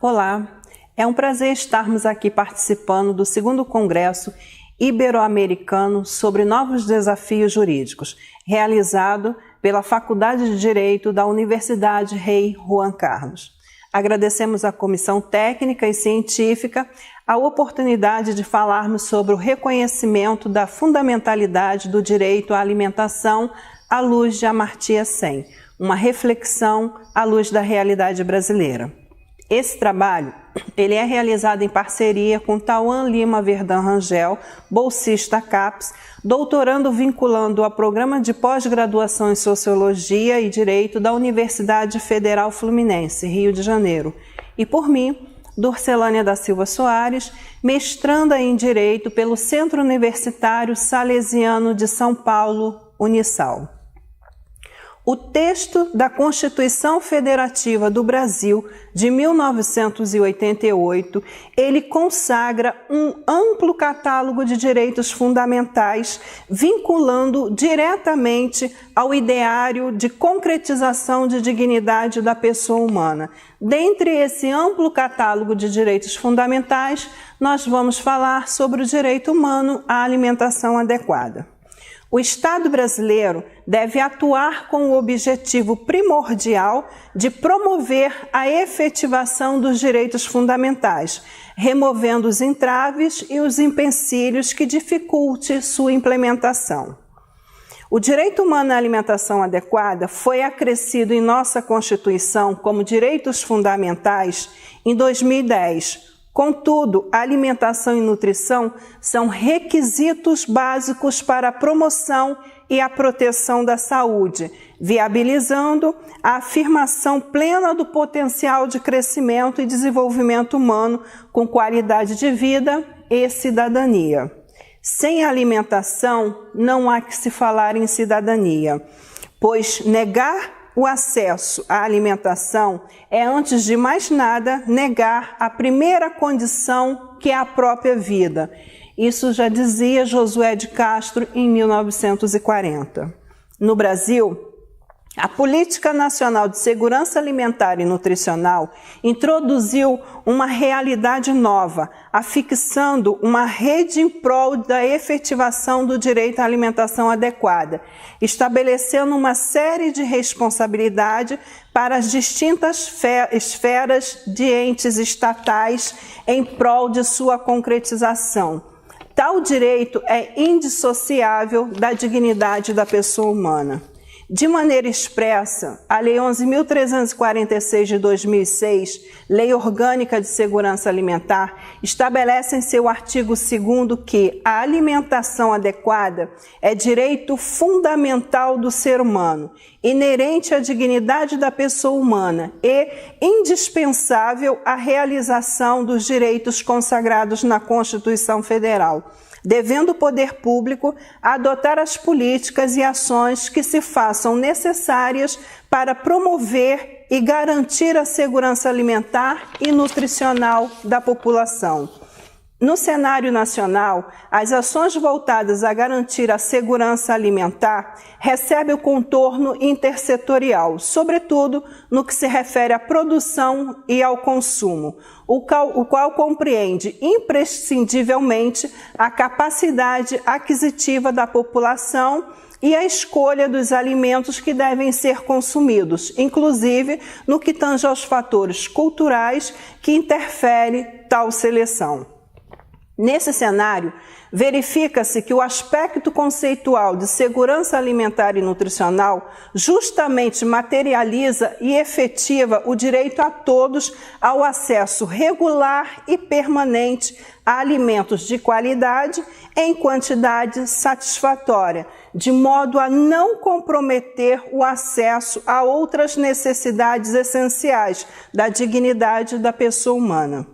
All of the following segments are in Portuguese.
Olá, é um prazer estarmos aqui participando do 2º Congresso Ibero-Americano sobre Novos Desafios Jurídicos, realizado pela Faculdade de Direito da Universidade Rei Juan Carlos. Agradecemos à Comissão Técnica e Científica a oportunidade de falarmos sobre o reconhecimento da fundamentalidade do direito à alimentação à luz de Amartya Sen, uma reflexão à luz da realidade brasileira. Esse trabalho ele é realizado em parceria com Tauan Lima Verdão Rangel, bolsista CAPES, doutorando vinculando ao Programa de Pós-Graduação em Sociologia e Direito da Universidade Federal Fluminense, Rio de Janeiro, e por mim, Dorcelânia da Silva Soares, mestranda em Direito pelo Centro Universitário Salesiano de São Paulo, Unisal. O texto da Constituição Federativa do Brasil de 1988, ele consagra um amplo catálogo de direitos fundamentais, vinculando diretamente ao ideário de concretização de dignidade da pessoa humana. Dentre esse amplo catálogo de direitos fundamentais, nós vamos falar sobre o direito humano à alimentação adequada. O Estado brasileiro deve atuar com o objetivo primordial de promover a efetivação dos direitos fundamentais, removendo os entraves e os empecilhos que dificultem sua implementação. O direito humano à alimentação adequada foi acrescido em nossa Constituição como direitos fundamentais em 2010. Contudo, a alimentação e nutrição são requisitos básicos para a promoção e a proteção da saúde, viabilizando a afirmação plena do potencial de crescimento e desenvolvimento humano com qualidade de vida e cidadania. Sem alimentação, não há que se falar em cidadania, pois negar o acesso à alimentação é, antes de mais nada, negar a primeira condição, que é a própria vida. Isso já dizia Josué de Castro em 1940. No Brasil, a Política Nacional de Segurança Alimentar e Nutricional introduziu uma realidade nova, afixando uma rede em prol da efetivação do direito à alimentação adequada, estabelecendo uma série de responsabilidades para as distintas esferas de entes estatais em prol de sua concretização. Tal direito é indissociável da dignidade da pessoa humana. De maneira expressa, a Lei 11.346 de 2006, Lei Orgânica de Segurança Alimentar, estabelece em seu artigo 2º que a alimentação adequada é direito fundamental do ser humano, inerente à dignidade da pessoa humana e indispensável à realização dos direitos consagrados na Constituição Federal, devendo o poder público adotar as políticas e ações que se façam necessárias para promover e garantir a segurança alimentar e nutricional da população. No cenário nacional, as ações voltadas a garantir a segurança alimentar recebem o contorno intersetorial, sobretudo no que se refere à produção e ao consumo, o qual compreende imprescindivelmente a capacidade aquisitiva da população e a escolha dos alimentos que devem ser consumidos, inclusive no que tange aos fatores culturais que interferem tal seleção. Nesse cenário, verifica-se que o aspecto conceitual de segurança alimentar e nutricional justamente materializa e efetiva o direito a todos ao acesso regular e permanente a alimentos de qualidade em quantidade satisfatória, de modo a não comprometer o acesso a outras necessidades essenciais da dignidade da pessoa humana.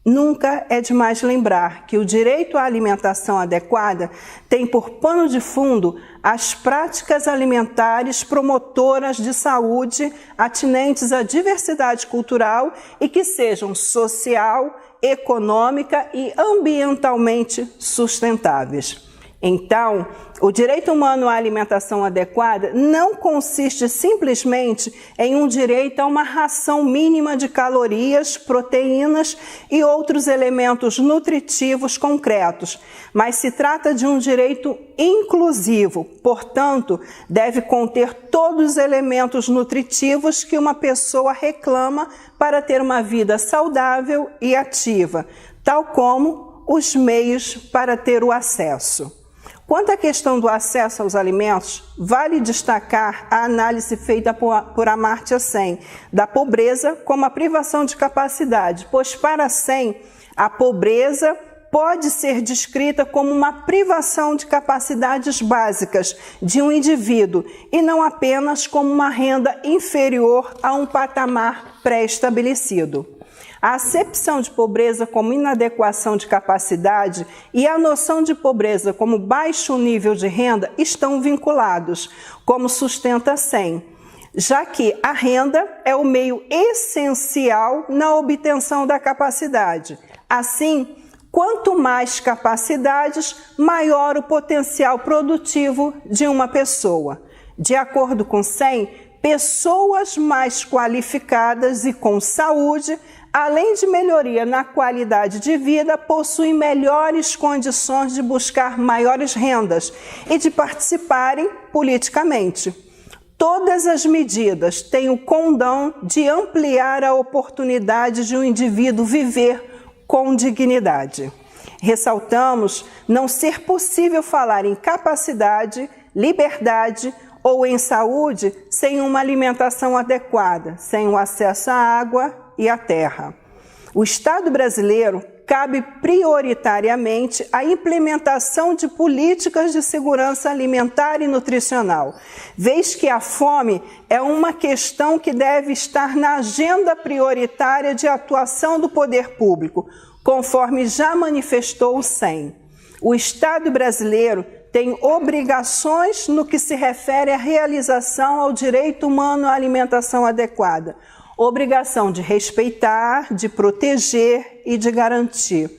Nunca é demais lembrar que o direito à alimentação adequada tem por pano de fundo as práticas alimentares promotoras de saúde atinentes à diversidade cultural e que sejam social, econômica e ambientalmente sustentáveis. Então, o direito humano à alimentação adequada não consiste simplesmente em um direito a uma ração mínima de calorias, proteínas e outros elementos nutritivos concretos, mas se trata de um direito inclusivo, portanto, deve conter todos os elementos nutritivos que uma pessoa reclama para ter uma vida saudável e ativa, tal como os meios para ter o acesso. Quanto à questão do acesso aos alimentos, vale destacar a análise feita por Amartya Sen da pobreza como a privação de capacidade, pois para Sen, a pobreza pode ser descrita como uma privação de capacidades básicas de um indivíduo e não apenas como uma renda inferior a um patamar pré-estabelecido. A acepção de pobreza como inadequação de capacidade e a noção de pobreza como baixo nível de renda estão vinculados, como sustenta Sen, já que a renda é o meio essencial na obtenção da capacidade. Assim, quanto mais capacidades, maior o potencial produtivo de uma pessoa. De acordo com Sen, pessoas mais qualificadas e com saúde, além de melhoria na qualidade de vida, possuem melhores condições de buscar maiores rendas e de participarem politicamente. Todas as medidas têm o condão de ampliar a oportunidade de um indivíduo viver com dignidade. Ressaltamos não ser possível falar em capacidade, liberdade ou em saúde sem uma alimentação adequada, sem o acesso à água e à terra. O Estado brasileiro cabe prioritariamente a implementação de políticas de segurança alimentar e nutricional, vez que a fome é uma questão que deve estar na agenda prioritária de atuação do poder público, conforme já manifestou o Sen. O Estado brasileiro tem obrigações no que se refere à realização ao direito humano à alimentação adequada, obrigação de respeitar, de proteger e de garantir.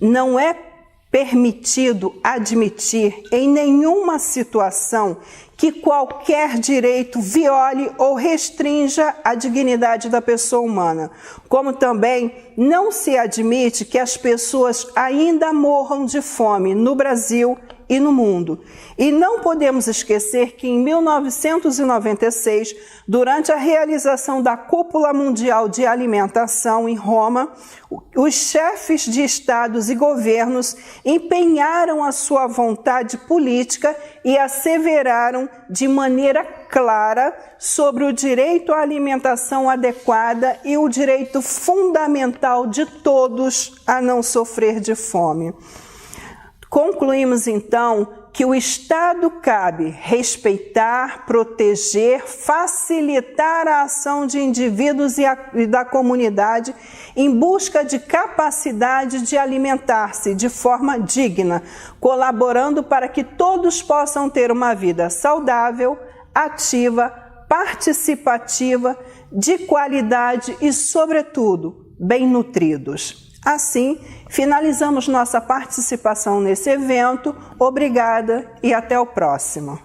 Não é permitido admitir em nenhuma situação que qualquer direito viole ou restrinja a dignidade da pessoa humana, como também não se admite que as pessoas ainda morram de fome no Brasil e no mundo. E não podemos esquecer que em 1996, durante a realização da Cúpula Mundial de Alimentação em Roma, os chefes de estados e governos empenharam a sua vontade política e asseveraram de maneira clara sobre o direito à alimentação adequada e o direito fundamental de todos a não sofrer de fome. Concluímos, então, que o Estado cabe respeitar, proteger, facilitar a ação de indivíduos e da comunidade em busca de capacidade de alimentar-se de forma digna, colaborando para que todos possam ter uma vida saudável, ativa, participativa, de qualidade e, sobretudo, bem nutridos. Assim, finalizamos nossa participação nesse evento. Obrigada e até o próximo.